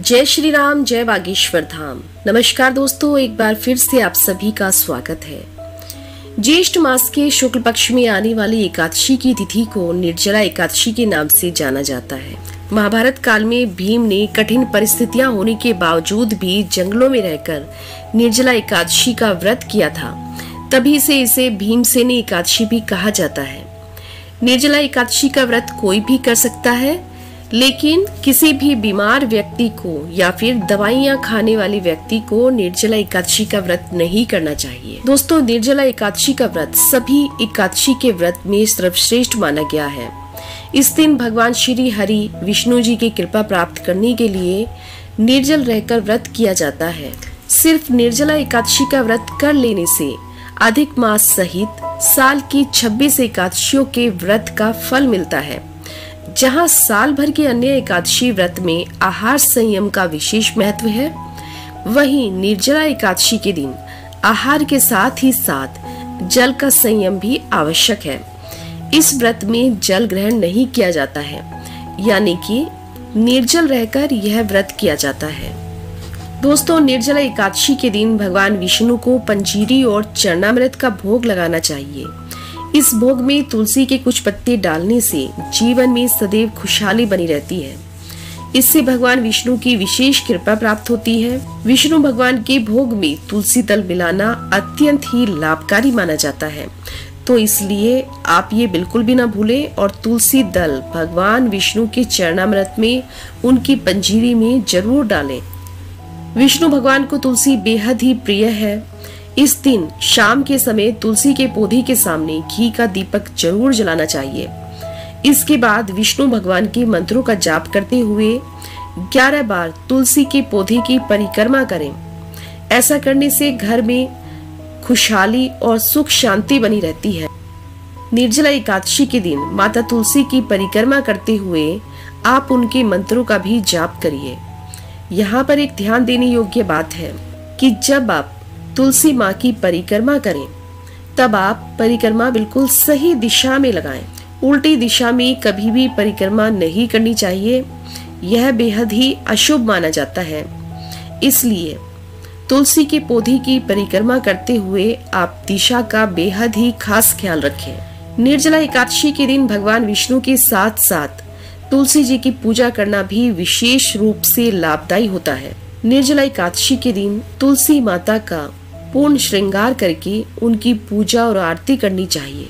जय श्री राम, जय बागेश्वर धाम। नमस्कार दोस्तों, एक बार फिर से आप सभी का स्वागत है। ज्येष्ठ मास के शुक्ल पक्ष में आने वाली एकादशी की तिथि को निर्जला एकादशी के नाम से जाना जाता है। महाभारत काल में भीम ने कठिन परिस्थितियां होने के बावजूद भी जंगलों में रहकर निर्जला एकादशी का व्रत किया था, तभी से इसे भीमसेनी एकादशी भी कहा जाता है। निर्जला एकादशी का व्रत कोई भी कर सकता है, लेकिन किसी भी बीमार व्यक्ति को या फिर दवाइयां खाने वाले व्यक्ति को निर्जला एकादशी का व्रत नहीं करना चाहिए। दोस्तों, निर्जला एकादशी का व्रत सभी एकादशी के व्रत में सर्वश्रेष्ठ माना गया है। इस दिन भगवान श्री हरि विष्णु जी की कृपा प्राप्त करने के लिए निर्जल रहकर व्रत किया जाता है। सिर्फ निर्जला एकादशी का व्रत कर लेने से अधिक मास सहित साल की 26 एकादशियों के व्रत का फल मिलता है। जहां साल भर के अन्य एकादशी व्रत में आहार संयम का विशेष महत्व है, वहीं निर्जला एकादशी के दिन आहार के साथ ही साथ जल का संयम भी आवश्यक है। इस व्रत में जल ग्रहण नहीं किया जाता है, यानी कि निर्जल रहकर यह व्रत किया जाता है। दोस्तों, निर्जला एकादशी के दिन भगवान विष्णु को पंजीरी और चरणामृत का भोग लगाना चाहिए। इस भोग में तुलसी के कुछ पत्ते डालने से जीवन में सदैव खुशहाली बनी रहती है। इससे भगवान विष्णु की विशेष कृपा प्राप्त होती है। विष्णु भगवान के भोग में तुलसी दल मिलाना अत्यंत ही लाभकारी माना जाता है, तो इसलिए आप ये बिल्कुल भी ना भूलें और तुलसी दल भगवान विष्णु के चरणामृत में, उनकी पंजीरी में जरूर डालें। विष्णु भगवान को तुलसी बेहद ही प्रिय है। इस दिन शाम के समय तुलसी के पौधे के सामने घी का दीपक जरूर जलाना चाहिए। इसके बाद विष्णु भगवान के मंत्रों का जाप करते हुए 11 बार तुलसी के पौधे की परिक्रमा करें। ऐसा करने से घर में खुशहाली और सुख शांति बनी रहती है। निर्जला एकादशी के दिन माता तुलसी की परिक्रमा करते हुए आप उनके मंत्रों का भी जाप करिए। यहाँ पर एक ध्यान देने योग्य बात है कि जब आप तुलसी माँ की परिक्रमा करें, तब आप परिक्रमा बिल्कुल सही दिशा में लगाएं। उल्टी दिशा में कभी भी परिक्रमा नहीं करनी चाहिए, यह बेहद ही अशुभ माना जाता है। इसलिए तुलसी के पौधे की परिक्रमा करते हुए आप दिशा का बेहद ही खास ख्याल रखें। निर्जला एकादशी के दिन भगवान विष्णु के साथ साथ तुलसी जी की पूजा करना भी विशेष रूप से लाभदायी होता है। निर्जला एकादशी के दिन तुलसी माता का पूर्ण श्रृंगार करके उनकी पूजा और आरती करनी चाहिए।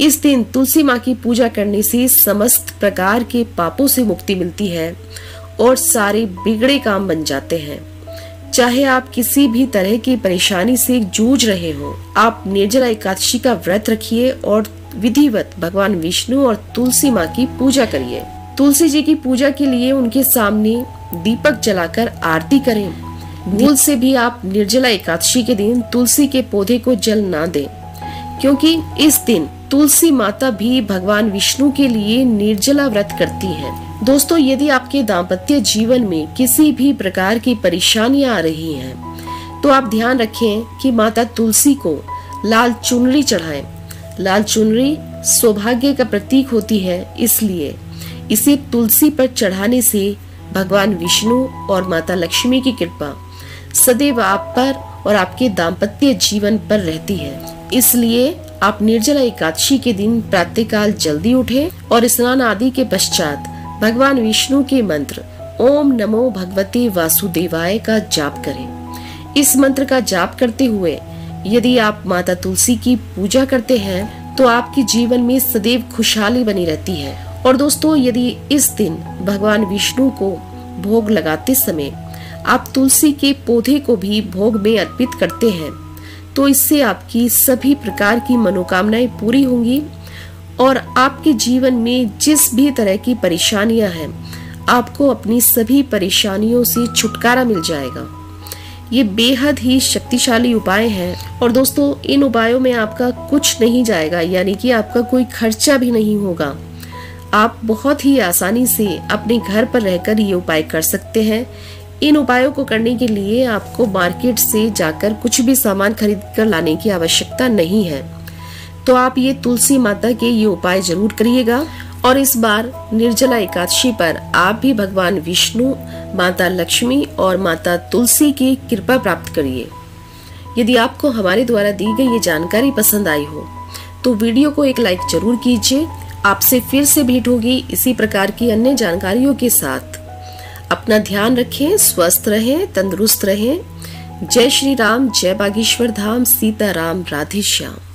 इस दिन तुलसी माँ की पूजा करने से समस्त प्रकार के पापों से मुक्ति मिलती है और सारे बिगड़े काम बन जाते हैं। चाहे आप किसी भी तरह की परेशानी से जूझ रहे हो, आप निर्जला एकादशी का व्रत रखिए और विधिवत भगवान विष्णु और तुलसी माँ की पूजा करिए। तुलसी जी की पूजा के लिए उनके सामने दीपक जलाकर आरती करें। भूल से भी आप निर्जला एकादशी के दिन तुलसी के पौधे को जल ना दें, क्योंकि इस दिन तुलसी माता भी भगवान विष्णु के लिए निर्जला व्रत करती हैं। दोस्तों, यदि आपके दाम्पत्य जीवन में किसी भी प्रकार की परेशानियां आ रही हैं, तो आप ध्यान रखें कि माता तुलसी को लाल चुनरी चढ़ाएं। लाल चुनरी सौभाग्य का प्रतीक होती है, इसलिए इसे तुलसी पर चढ़ाने से भगवान विष्णु और माता लक्ष्मी की कृपा सदैव आप पर और आपके दाम्पत्य जीवन पर रहती है। इसलिए आप निर्जला एकादशी के दिन प्रातःकाल जल्दी उठें और स्नान आदि के पश्चात भगवान विष्णु के मंत्र ओम नमो भगवते वासुदेवाय का जाप करें। इस मंत्र का जाप करते हुए यदि आप माता तुलसी की पूजा करते हैं, तो आपके जीवन में सदैव खुशहाली बनी रहती है। और दोस्तों, यदि इस दिन भगवान विष्णु को भोग लगाते समय आप तुलसी के पौधे को भी भोग में अर्पित करते हैं, तो इससे आपकी सभी प्रकार की मनोकामनाएं पूरी होंगी और आपके जीवन में जिस भी तरह की परेशानियां हैं, आपको अपनी सभी परेशानियों से छुटकारा मिल जाएगा। ये बेहद ही शक्तिशाली उपाय हैं और दोस्तों, इन उपायों में आपका कुछ नहीं जाएगा, यानी कि आपका कोई खर्चा भी नहीं होगा। आप बहुत ही आसानी से अपने घर पर रहकर ये उपाय कर सकते हैं। इन उपायों को करने के लिए आपको मार्केट से जाकर कुछ भी सामान खरीद कर लाने की आवश्यकता नहीं है। तो आप ये तुलसी माता के ये उपाय जरूर करिएगा और इस बार निर्जला एकादशी पर आप भी भगवान विष्णु, माता लक्ष्मी और माता तुलसी की कृपा प्राप्त करिए। यदि आपको हमारे द्वारा दी गई ये जानकारी पसंद आई हो तो वीडियो को एक लाइक जरूर कीजिए। आपसे फिर से भेंट होगी इसी प्रकार की अन्य जानकारियों के साथ। अपना ध्यान रखें, स्वस्थ रहें, तंदुरुस्त रहें। जय श्री राम, जय बागेश्वर धाम, सीताराम, राधे श्याम।